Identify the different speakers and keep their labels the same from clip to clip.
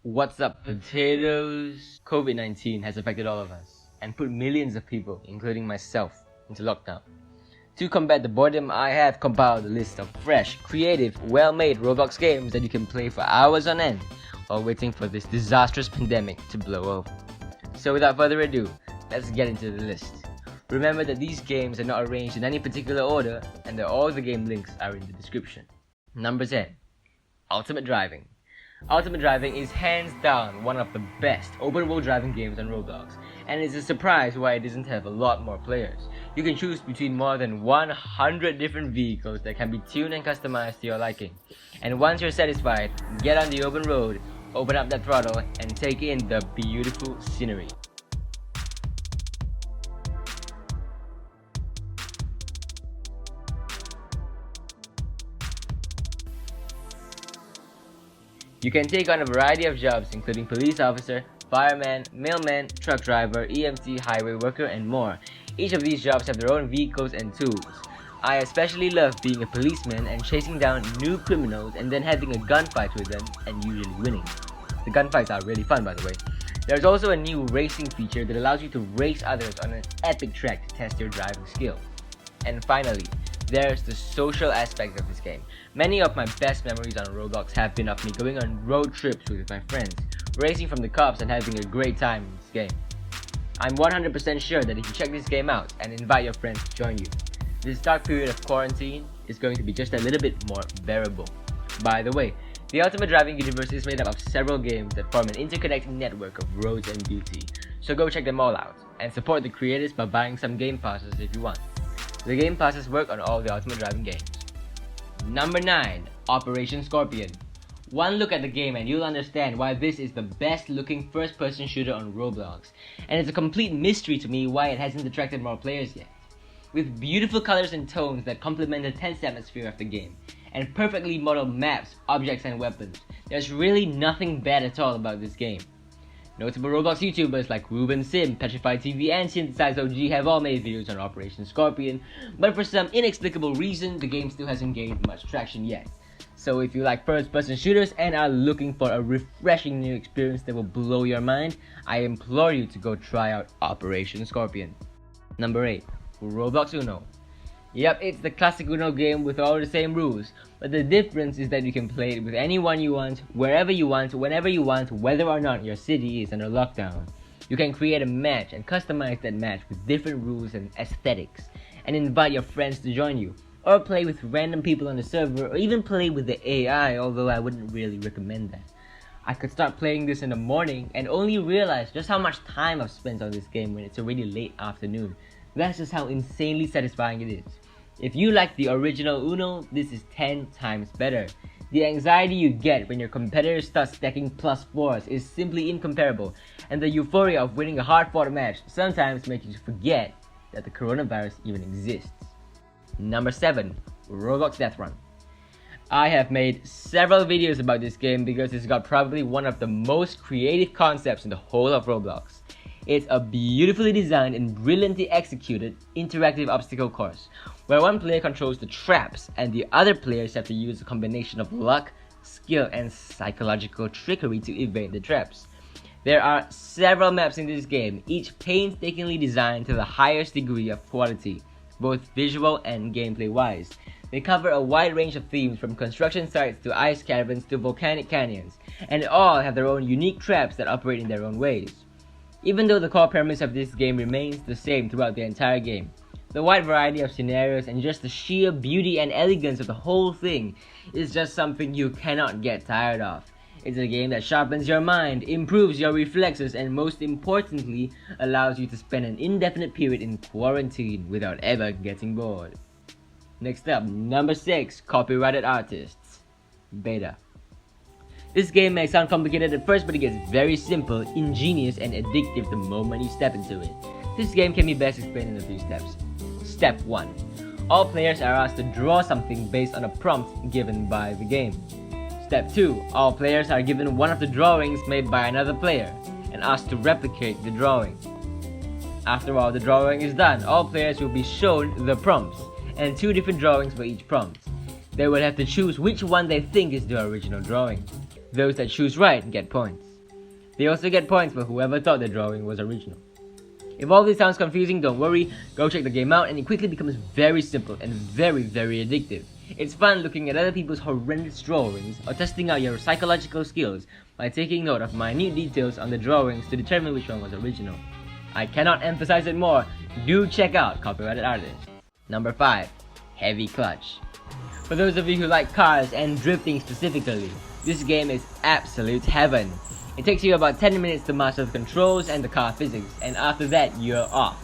Speaker 1: What's up, potatoes? COVID-19 has affected all of us and put millions of people, including myself, into lockdown. To combat the boredom, I have compiled a list of fresh, creative, well-made Roblox games that you can play for hours on end while waiting for this disastrous pandemic to blow over. So without further ado, let's get into the list. Remember that these games are not arranged in any particular order and that all the game links are in the description. Number 10. Ultimate Driving. Ultimate Driving is hands down one of the best open world driving games on Roblox, and it's a surprise why it doesn't have a lot more players. You can choose between more than 100 different vehicles that can be tuned and customized to your liking. And once you're satisfied, get on the open road, open up that throttle, and take in the beautiful scenery. You can take on a variety of jobs including police officer, fireman, mailman, truck driver, EMT, highway worker, and more. Each of these jobs have their own vehicles and tools. I especially love being a policeman and chasing down new criminals and then having a gunfight with them and usually winning. The gunfights are really fun, by the way. There's also a new racing feature that allows you to race others on an epic track to test your driving skill. And finally, there's the social aspect of this game. Many of my best memories on Roblox have been of me going on road trips with my friends, racing from the cops and having a great time in this game. I'm 100% sure that if you check this game out and invite your friends to join you, this dark period of quarantine is going to be just a little bit more bearable. By the way, the Ultimate Driving universe is made up of several games that form an interconnected network of roads and beauty, so go check them all out, and support the creators by buying some game passes if you want. The game passes work on all the Ultimate Driving games. Number 9. Operation Scorpion. One look at the game and you'll understand why this is the best looking first person shooter on Roblox, and it's a complete mystery to me why it hasn't attracted more players yet. With beautiful colors and tones that complement the tense atmosphere of the game, and perfectly modeled maps, objects, and weapons, there's really nothing bad at all about this game. Notable Roblox YouTubers like Ruben Sim, Petrified TV, and Synthesize OG have all made videos on Operation Scorpion, but for some inexplicable reason, the game still hasn't gained much traction yet. So if you like first-person shooters and are looking for a refreshing new experience that will blow your mind, I implore you to go try out Operation Scorpion. Number 8. Roblox Uno. Yep, it's the classic Uno game with all the same rules, but the difference is that you can play it with anyone you want, wherever you want, whenever you want, whether or not your city is under lockdown. You can create a match and customize that match with different rules and aesthetics, and invite your friends to join you, or play with random people on the server, or even play with the AI, although I wouldn't really recommend that. I could start playing this in the morning and only realize just how much time I've spent on this game when it's already late afternoon. That's just how insanely satisfying it is. If you like the original Uno, this is 10 times better. The anxiety you get when your competitors start stacking +4s is simply incomparable, and the euphoria of winning a hard-fought match sometimes makes you forget that the coronavirus even exists. Number 7. Roblox Death Run. I have made several videos about this game because it's got probably one of the most creative concepts in the whole of Roblox. It's a beautifully designed and brilliantly executed interactive obstacle course, where one player controls the traps and the other players have to use a combination of luck, skill, and psychological trickery to evade the traps. There are several maps in this game, each painstakingly designed to the highest degree of quality, both visual and gameplay wise. They cover a wide range of themes from construction sites to ice caverns to volcanic canyons, and all have their own unique traps that operate in their own ways. Even though the core premise of this game remains the same throughout the entire game, the wide variety of scenarios and just the sheer beauty and elegance of the whole thing is just something you cannot get tired of. It's a game that sharpens your mind, improves your reflexes, and most importantly, allows you to spend an indefinite period in quarantine without ever getting bored. Next up, number 6, Copyrighted Artists. Beta. This game may sound complicated at first, but it gets very simple, ingenious, and addictive the moment you step into it. This game can be best explained in a few steps. Step 1. All players are asked to draw something based on a prompt given by the game. Step 2. All players are given one of the drawings made by another player and asked to replicate the drawing. After all the drawing is done, all players will be shown the prompts and 2 different drawings for each prompt. They will have to choose which one they think is the original drawing. Those that choose right get points. They also get points for whoever thought the drawing was original. If all this sounds confusing, don't worry, go check the game out and it quickly becomes very simple and very addictive. It's fun looking at other people's horrendous drawings or testing out your psychological skills by taking note of minute details on the drawings to determine which one was original. I cannot emphasize it more, do check out copyrighted artists. Number 5. Heavy Clutch. For those of you who like cars and drifting specifically, this game is absolute heaven. It takes you about 10 minutes to master the controls and the car physics, and after that, you're off.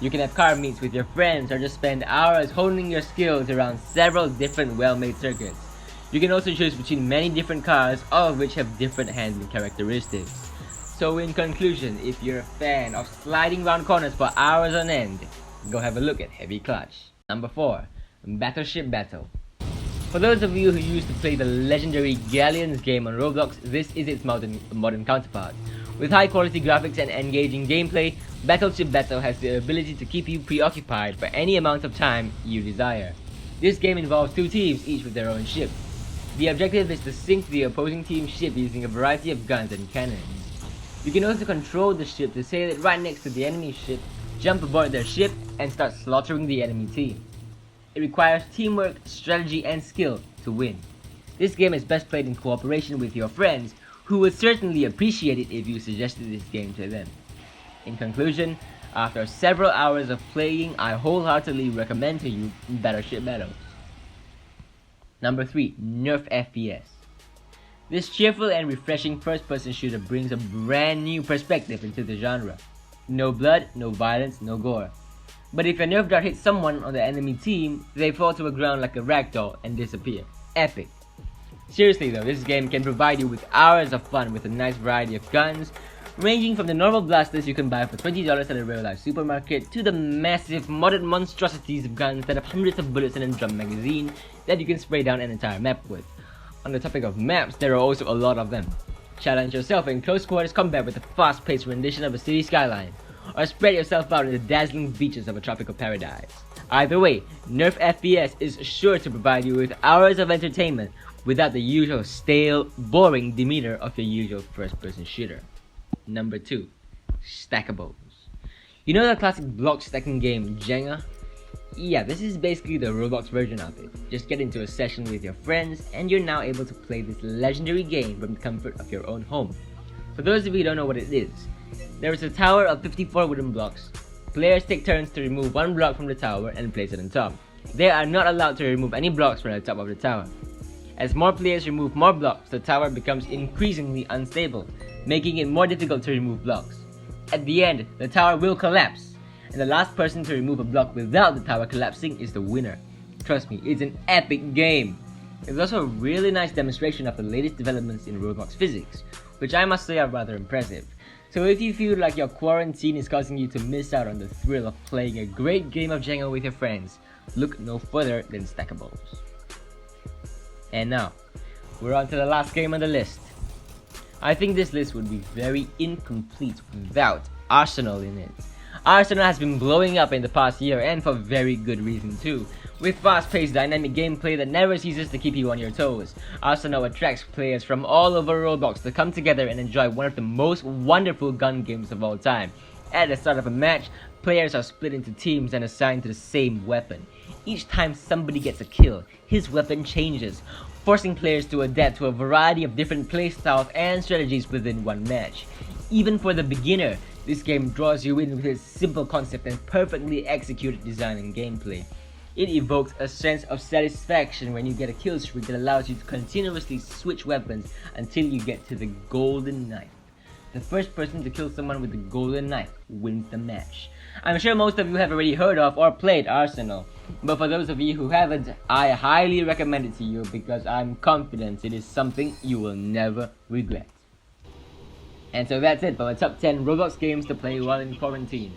Speaker 1: You can have car meets with your friends or just spend hours honing your skills around several different well-made circuits. You can also choose between many different cars, all of which have different handling characteristics. So in conclusion, if you're a fan of sliding around corners for hours on end, go have a look at Heavy Clutch. Number 4. Battleship Battle. For those of you who used to play the legendary Galleons game on Roblox, this is its modern counterpart. With high quality graphics and engaging gameplay, Battleship Battle has the ability to keep you preoccupied for any amount of time you desire. This game involves 2 teams, each with their own ship. The objective is to sink the opposing team's ship using a variety of guns and cannons. You can also control the ship to sail it right next to the enemy ship, jump aboard their ship, and start slaughtering the enemy team. It requires teamwork, strategy, and skill to win. This game is best played in cooperation with your friends, who would certainly appreciate it if you suggested this game to them. In conclusion, after several hours of playing, I wholeheartedly recommend to you Battleship Battle. Number 3. Nerf FPS. This cheerful and refreshing first-person shooter brings a brand new perspective into the genre. No blood, no violence, no gore. But if a Nerf dart hits someone on the enemy team, they fall to the ground like a ragdoll and disappear. Epic. Seriously though, this game can provide you with hours of fun with a nice variety of guns, ranging from the normal blasters you can buy for $20 at a real-life supermarket to the massive modded monstrosities of guns that have hundreds of bullets in a drum magazine that you can spray down an entire map with. On the topic of maps, there are also a lot of them. Challenge yourself in close quarters combat with a fast-paced rendition of a city skyline, or spread yourself out in the dazzling beaches of a tropical paradise. Either way, Nerf FPS is sure to provide you with hours of entertainment without the usual stale, boring demeanor of your usual first-person shooter. Number 2. Stackables. You know the classic block stacking game Jenga? Yeah, this is basically the Roblox version of it. Just get into a session with your friends and you're now able to play this legendary game from the comfort of your own home. For those of you who don't know what it is, there is a tower of 54 wooden blocks. Players take turns to remove one block from the tower and place it on top. They are not allowed to remove any blocks from the top of the tower. As more players remove more blocks, the tower becomes increasingly unstable, making it more difficult to remove blocks. At the end, the tower will collapse, and the last person to remove a block without the tower collapsing is the winner. Trust me, it's an epic game. It's also a really nice demonstration of the latest developments in Roblox physics, which I must say are rather impressive. So if you feel like your quarantine is causing you to miss out on the thrill of playing a great game of Jenga with your friends, look no further than Stackables. And now, we're on to the last game on the list. I think this list would be very incomplete without Arsenal in it. Arsenal has been blowing up in the past year, and for very good reason too. With fast-paced dynamic gameplay that never ceases to keep you on your toes, Arsenal attracts players from all over Roblox to come together and enjoy one of the most wonderful gun games of all time. At the start of a match, players are split into teams and assigned to the same weapon. Each time somebody gets a kill, his weapon changes, forcing players to adapt to a variety of different playstyles and strategies within one match. Even for the beginner, this game draws you in with its simple concept and perfectly executed design and gameplay. It evokes a sense of satisfaction when you get a kill streak that allows you to continuously switch weapons until you get to the golden knife. The first person to kill someone with the golden knife wins the match. I'm sure most of you have already heard of or played Arsenal, but for those of you who haven't, I highly recommend it to you because I'm confident it is something you will never regret. And so that's it for my top 10 Roblox games to play while in quarantine.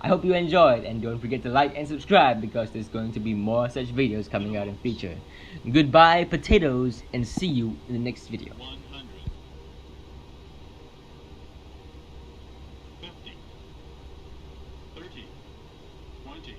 Speaker 1: I hope you enjoyed, and don't forget to like and subscribe because there's going to be more such videos coming out in future. Goodbye potatoes, and see you in the next video.
Speaker 2: 100, 50, 30, 20.